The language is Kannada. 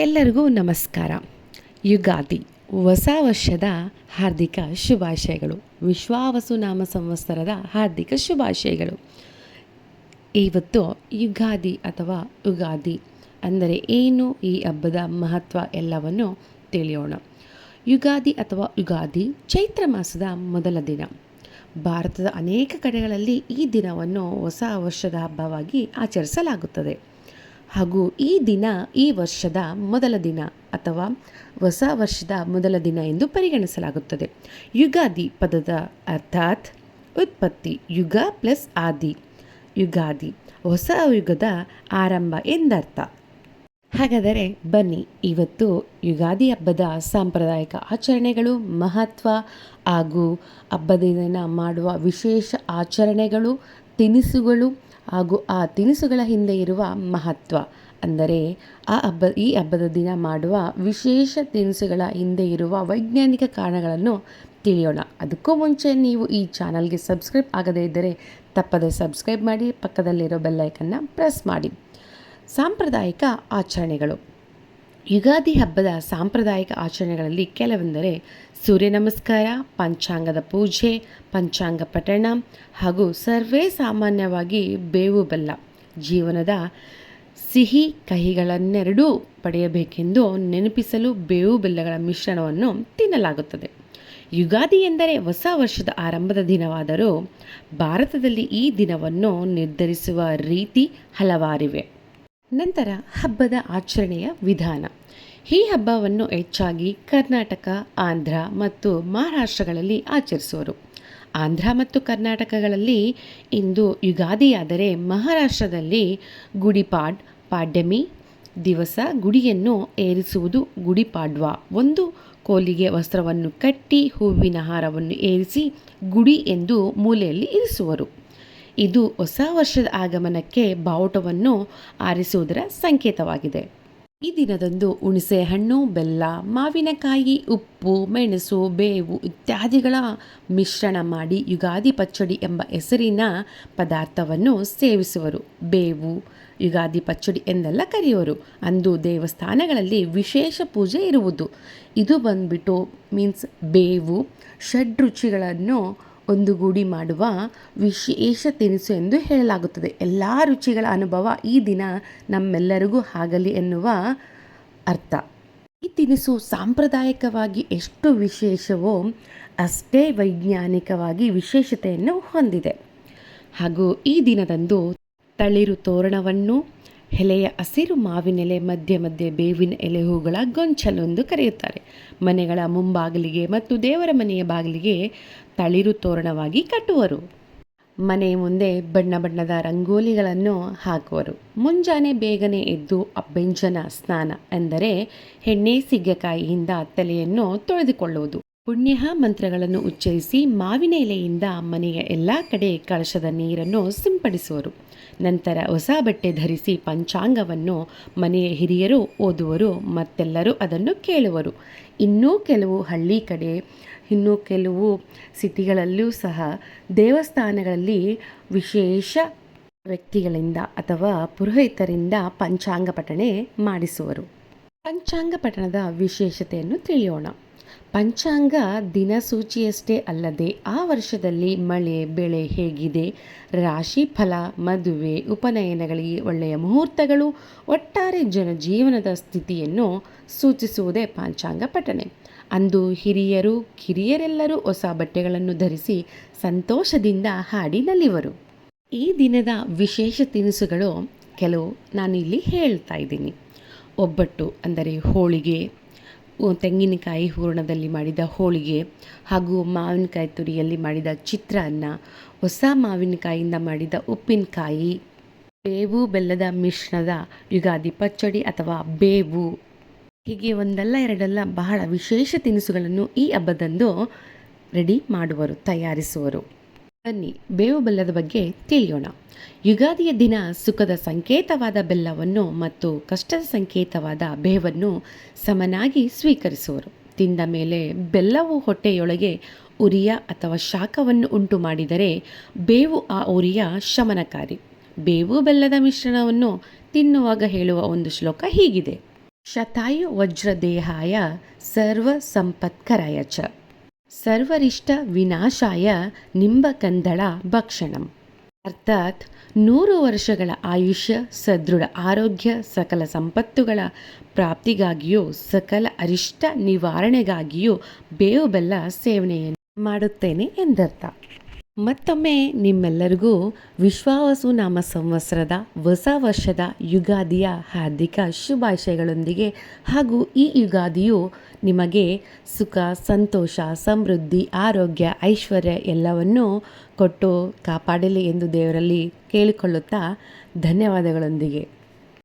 ಎಲ್ಲರಿಗೂ ನಮಸ್ಕಾರ. ಯುಗಾದಿ ಹೊಸ ವರ್ಷದ ಹಾರ್ದಿಕ ಶುಭಾಶಯಗಳು. ವಿಶ್ವಾವಸು ನಾಮ ಸಂವತ್ಸರದ ಹಾರ್ದಿಕ ಶುಭಾಶಯಗಳು. ಇವತ್ತು ಯುಗಾದಿ ಅಥವಾ ಯುಗಾದಿ ಅಂದರೆ ಏನು, ಈ ಹಬ್ಬದ ಮಹತ್ವ ಎಲ್ಲವನ್ನು ತಿಳಿಯೋಣ. ಯುಗಾದಿ ಅಥವಾ ಯುಗಾದಿ ಚೈತ್ರ ಮಾಸದ ಮೊದಲ ದಿನ. ಭಾರತದ ಅನೇಕ ಕಡೆಗಳಲ್ಲಿ ಈ ದಿನವನ್ನು ಹೊಸ ವರ್ಷದ ಹಬ್ಬವಾಗಿ ಆಚರಿಸಲಾಗುತ್ತದೆ. ಹಾಗೂ ಈ ದಿನ ಈ ವರ್ಷದ ಮೊದಲ ದಿನ ಅಥವಾ ಹೊಸ ವರ್ಷದ ಮೊದಲ ದಿನ ಎಂದು ಪರಿಗಣಿಸಲಾಗುತ್ತದೆ. ಯುಗಾದಿ ಪದದ ಅರ್ಥಾತ್ ಉತ್ಪತ್ತಿ, ಯುಗ ಪ್ಲಸ್ ಆದಿ, ಯುಗಾದಿ ಹೊಸ ಯುಗದ ಆರಂಭ ಎಂದರ್ಥ. ಹಾಗಾದರೆ ಬನ್ನಿ, ಇವತ್ತು ಯುಗಾದಿ ಹಬ್ಬದ ಸಾಂಪ್ರದಾಯಿಕ ಆಚರಣೆಗಳು, ಮಹತ್ವ ಹಾಗೂ ಹಬ್ಬದ ದಿನ ಮಾಡುವ ವಿಶೇಷ ಆಚರಣೆಗಳು, ತಿನಿಸುಗಳು ಹಾಗೂ ಆ ತಿನಿಸುಗಳ ಹಿಂದೆ ಇರುವ ಮಹತ್ವ, ಅಂದರೆ ಈ ಹಬ್ಬದ ದಿನ ಮಾಡುವ ವಿಶೇಷ ತಿನಿಸುಗಳ ಹಿಂದೆ ಇರುವ ವೈಜ್ಞಾನಿಕ ಕಾರಣಗಳನ್ನು ತಿಳಿಯೋಣ. ಅದಕ್ಕೂ ಮುಂಚೆ ನೀವು ಈ ಚಾನಲ್ಗೆ ಸಬ್ಸ್ಕ್ರೈಬ್ ಆಗದೇ ಇದ್ದರೆ ತಪ್ಪದೆ ಸಬ್ಸ್ಕ್ರೈಬ್ ಮಾಡಿ, ಪಕ್ಕದಲ್ಲಿರೋ ಬೆಲ್ಲೈಕನ್ನು ಪ್ರೆಸ್ ಮಾಡಿ. ಸಾಂಪ್ರದಾಯಿಕ ಆಚರಣೆಗಳು. ಯುಗಾದಿ ಹಬ್ಬದ ಸಾಂಪ್ರದಾಯಿಕ ಆಚರಣೆಗಳಲ್ಲಿ ಕೆಲವೆಂದರೆ ಸೂರ್ಯ ನಮಸ್ಕಾರ, ಪಂಚಾಂಗದ ಪೂಜೆ, ಪಂಚಾಂಗ ಪಠಣ ಹಾಗೂ ಸರ್ವೇ ಸಾಮಾನ್ಯವಾಗಿ ಬೇವು ಬೆಲ್ಲ. ಜೀವನದ ಸಿಹಿ ಕಹಿಗಳನ್ನೆರಡೂ ಪಡೆಯಬೇಕೆಂದು ನೆನಪಿಸಲು ಬೇವು ಬೆಲ್ಲಗಳ ಮಿಶ್ರಣವನ್ನು ತಿನ್ನಲಾಗುತ್ತದೆ. ಯುಗಾದಿ ಎಂದರೆ ಹೊಸ ವರ್ಷದ ಆರಂಭದ ದಿನವಾದರೂ ಭಾರತದಲ್ಲಿ ಈ ದಿನವನ್ನು ನಿರ್ಧರಿಸುವ ರೀತಿ ಹಲವಾರಿವೆ. ನಂತರ ಹಬ್ಬದ ಆಚರಣೆಯ ವಿಧಾನ. ಈ ಹಬ್ಬವನ್ನು ಹೆಚ್ಚಾಗಿ ಕರ್ನಾಟಕ, ಆಂಧ್ರ ಮತ್ತು ಮಹಾರಾಷ್ಟ್ರಗಳಲ್ಲಿ ಆಚರಿಸುವರು. ಆಂಧ್ರ ಮತ್ತು ಕರ್ನಾಟಕಗಳಲ್ಲಿ ಇಂದು ಯುಗಾದಿಯಾದರೆ ಮಹಾರಾಷ್ಟ್ರದಲ್ಲಿ ಪಾಡ್ಯಮಿ ದಿವಸ ಗುಡಿಯನ್ನು ಏರಿಸುವುದು ಗುಡಿಪಾಡ್ವಾ. ಒಂದು ಕೋಲಿಗೆ ವಸ್ತ್ರವನ್ನು ಕಟ್ಟಿ ಹೂವಿನ ಹಾರವನ್ನು ಏರಿಸಿ ಗುಡಿ ಎಂದು ಮೂಲೆಯಲ್ಲಿ ಇರಿಸುವರು. ಇದು ಹೊಸ ವರ್ಷದ ಆಗಮನಕ್ಕೆ ಬಾವುಟವನ್ನು ಆರಿಸುವುದರ ಸಂಕೇತವಾಗಿದೆ. ಈ ದಿನದಂದು ಹುಣಸೆ ಹಣ್ಣು, ಬೆಲ್ಲ, ಮಾವಿನಕಾಯಿ, ಉಪ್ಪು, ಮೆಣಸು, ಬೇವು ಇತ್ಯಾದಿಗಳ ಮಿಶ್ರಣ ಮಾಡಿ ಯುಗಾದಿ ಪಚ್ಚಡಿ ಎಂಬ ಹೆಸರಿನ ಪದಾರ್ಥವನ್ನು ಸೇವಿಸುವರು. ಬೇವು ಯುಗಾದಿ ಪಚ್ಚಡಿ ಎಂದೆಲ್ಲ ಕರೆಯುವರು. ಅಂದು ದೇವಸ್ಥಾನಗಳಲ್ಲಿ ವಿಶೇಷ ಪೂಜೆ ಇರುವುದು. ಇದು ಬಂದ್ಬಿಟ್ಟು ಮೀನ್ಸ್ ಬೇವು ಷಡ್ರುಚಿಗಳನ್ನು ಒಂದುಗೂಡಿ ಮಾಡುವ ವಿಶೇಷ ತಿನಿಸು ಎಂದು ಹೇಳಲಾಗುತ್ತದೆ. ಎಲ್ಲ ರುಚಿಗಳ ಅನುಭವ ಈ ದಿನ ನಮ್ಮೆಲ್ಲರಿಗೂ ಆಗಲಿ ಎನ್ನುವ ಅರ್ಥ. ಈ ತಿನಿಸು ಸಾಂಪ್ರದಾಯಿಕವಾಗಿ ಎಷ್ಟು ವಿಶೇಷವೋ ಅಷ್ಟೇ ವೈಜ್ಞಾನಿಕವಾಗಿ ವಿಶೇಷತೆಯನ್ನು ಹೊಂದಿದೆ. ಹಾಗೂ ಈ ದಿನದಂದು ತಳಿರು ತೋರಣವನ್ನು, ಎಲೆಯ ಹಸಿರು ಮಾವಿನೆಲೆ, ಮಧ್ಯೆ ಮಧ್ಯೆ ಬೇವಿನ ಎಲೆ ಹೂಗಳ ಗೊಂಚಲು ಎಂದು ಕರೆಯುತ್ತಾರೆ. ಮನೆಗಳ ಮುಂಬಾಗಿಲಿಗೆ ಮತ್ತು ದೇವರ ಮನೆಯ ಬಾಗಿಲಿಗೆ ತಳಿರು ತೋರಣವಾಗಿ ಕಟ್ಟುವರು. ಮನೆ ಮುಂದೆ ಬಣ್ಣ ಬಣ್ಣದ ರಂಗೋಲಿಗಳನ್ನು ಹಾಕುವರು. ಮುಂಜಾನೆ ಬೇಗನೆ ಎದ್ದು ಅಭ್ಯಂಜನ ಸ್ನಾನ ಎಂದರೆ ಎಣ್ಣೆ ಸೀಗೆಕಾಯಿಯಿಂದ ತಲೆಯನ್ನು ತೊಳೆದುಕೊಳ್ಳುವುದು. ಪುಣ್ಯ ಮಂತ್ರಗಳನ್ನು ಉಚ್ಚರಿಸಿ ಮಾವಿನ ಎಲೆಯಿಂದ ಮನೆಯ ಎಲ್ಲ ಕಡೆ ಕಳಶದ ನೀರನ್ನು ಸಿಂಪಡಿಸುವರು. ನಂತರ ಹೊಸ ಬಟ್ಟೆ ಧರಿಸಿ ಪಂಚಾಂಗವನ್ನು ಮನೆಯ ಹಿರಿಯರು ಓದುವರು, ಮತ್ತೆಲ್ಲರೂ ಅದನ್ನು ಕೇಳುವರು. ಇನ್ನೂ ಕೆಲವು ಹಳ್ಳಿ ಕಡೆ, ಇನ್ನೂ ಕೆಲವು ಸಿಟಿಗಳಲ್ಲೂ ಸಹ ದೇವಸ್ಥಾನಗಳಲ್ಲಿ ವಿಶೇಷ ವ್ಯಕ್ತಿಗಳಿಂದ ಅಥವಾ ಪುರೋಹಿತರಿಂದ ಪಂಚಾಂಗ ಪಠಣೆ ಮಾಡಿಸುವರು. ಪಂಚಾಂಗ ಪಠಣದ ವಿಶೇಷತೆಯನ್ನು ತಿಳಿಯೋಣ. ಪಂಚಾಂಗ ದಿನಸೂಚಿಯಷ್ಟೇ ಅಲ್ಲದೆ ಆ ವರ್ಷದಲ್ಲಿ ಮಳೆ ಬೆಳೆ ಹೇಗಿದೆ, ರಾಶಿ ಫಲ, ಮದುವೆ, ಉಪನಯನಗಳಿಗೆ ಒಳ್ಳೆಯ ಮುಹೂರ್ತಗಳು, ಒಟ್ಟಾರೆ ಜನಜೀವನದ ಸ್ಥಿತಿಯನ್ನು ಸೂಚಿಸುವುದೇ ಪಂಚಾಂಗ ಪಠಣೆ. ಅಂದು ಹಿರಿಯರು ಕಿರಿಯರೆಲ್ಲರೂ ಹೊಸ ಬಟ್ಟೆಗಳನ್ನು ಧರಿಸಿ ಸಂತೋಷದಿಂದ ಹಾಡಿ ನಲಿವರು. ಈ ದಿನದ ವಿಶೇಷ ತಿನಿಸುಗಳು ಕೆಲವು ನಾನಿಲ್ಲಿ ಹೇಳ್ತಾ ಇದ್ದೀನಿ. ಒಬ್ಬಟ್ಟು ಅಂದರೆ ಹೋಳಿಗೆ, ತೆಂಗಿನಕಾಯಿ ಹೂರಣದಲ್ಲಿ ಮಾಡಿದ ಹೋಳಿಗೆ ಹಾಗೂ ಮಾವಿನಕಾಯಿ ತುರಿಯಲ್ಲಿ ಮಾಡಿದ ಚಿತ್ರಾನ್ನ, ಹೊಸ ಮಾವಿನಕಾಯಿಯಿಂದ ಮಾಡಿದ ಉಪ್ಪಿನಕಾಯಿ, ಬೇವು ಬೆಲ್ಲದ ಮಿಶ್ರಣದ ಯುಗಾದಿ ಪಚ್ಚಡಿ ಅಥವಾ ಬೇವು, ಹೀಗೆ ಒಂದಲ್ಲ ಎರಡಲ್ಲ ಬಹಳ ವಿಶೇಷ ತಿನಿಸುಗಳನ್ನು ಈ ಹಬ್ಬದಂದು ರೆಡಿ ಮಾಡುವರು, ತಯಾರಿಸುವರು. ಬನ್ನಿ ಬೇವು ಬೆಲ್ಲದ ಬಗ್ಗೆ ತಿಳಿಯೋಣ. ಯುಗಾದಿಯ ದಿನ ಸುಖದ ಸಂಕೇತವಾದ ಬೆಲ್ಲವನ್ನು ಮತ್ತು ಕಷ್ಟದ ಸಂಕೇತವಾದ ಬೇವನ್ನು ಸಮನಾಗಿ ಸ್ವೀಕರಿಸುವರು. ತಿಂದ ಮೇಲೆ ಬೆಲ್ಲವು ಹೊಟ್ಟೆಯೊಳಗೆ ಉರಿಯ ಅಥವಾ ಶಾಖವನ್ನು ಉಂಟು ಮಾಡಿದರೆ ಬೇವು ಆ ಉರಿಯ ಶಮನಕಾರಿ. ಬೇವು ಬೆಲ್ಲದ ಮಿಶ್ರಣವನ್ನು ತಿನ್ನುವಾಗ ಹೇಳುವ ಒಂದು ಶ್ಲೋಕ ಹೀಗಿದೆ: ಶತಾಯು ವಜ್ರದೇಹಾಯ ಸರ್ವಸಂಪತ್ಕರಾಯ ಚ ಸರ್ವರಿಷ್ಟ ವಿನಾಶಾಯ ನಿಂಬಕಂದಳ ಭಕ್ಷಣಂ. ಅರ್ಥಾತ್ 100 ವರ್ಷಗಳ ಆಯುಷ್ಯ, ಸದೃಢ ಆರೋಗ್ಯ, ಸಕಲ ಸಂಪತ್ತುಗಳ ಪ್ರಾಪ್ತಿಗಾಗಿಯೂ ಸಕಲ ಅರಿಷ್ಟ ನಿವಾರಣೆಗಾಗಿಯೂ ಬೇವು ಬೆಲ್ಲ ಸೇವನೆಯನ್ನು ಮಾಡುತ್ತೇನೆ ಎಂದರ್ಥ. ಮತ್ತೊಮ್ಮೆ ನಿಮ್ಮೆಲ್ಲರಿಗೂ ವಿಶ್ವಾವಸು ನಾಮ ಸಂವತ್ಸರದ ಹೊಸ ವರ್ಷದ ಯುಗಾದಿಯ ಹಾರ್ದಿಕ ಶುಭಾಶಯಗಳೊಂದಿಗೆ, ಹಾಗೂ ಈ ಯುಗಾದಿಯು ನಿಮಗೆ ಸುಖ, ಸಂತೋಷ, ಸಮೃದ್ಧಿ, ಆರೋಗ್ಯ, ಐಶ್ವರ್ಯ ಎಲ್ಲವನ್ನೂ ಕೊಟ್ಟು ಕಾಪಾಡಲಿ ಎಂದು ದೇವರಲ್ಲಿ ಕೇಳಿಕೊಳ್ಳುತ್ತಾ ಧನ್ಯವಾದಗಳೊಂದಿಗೆ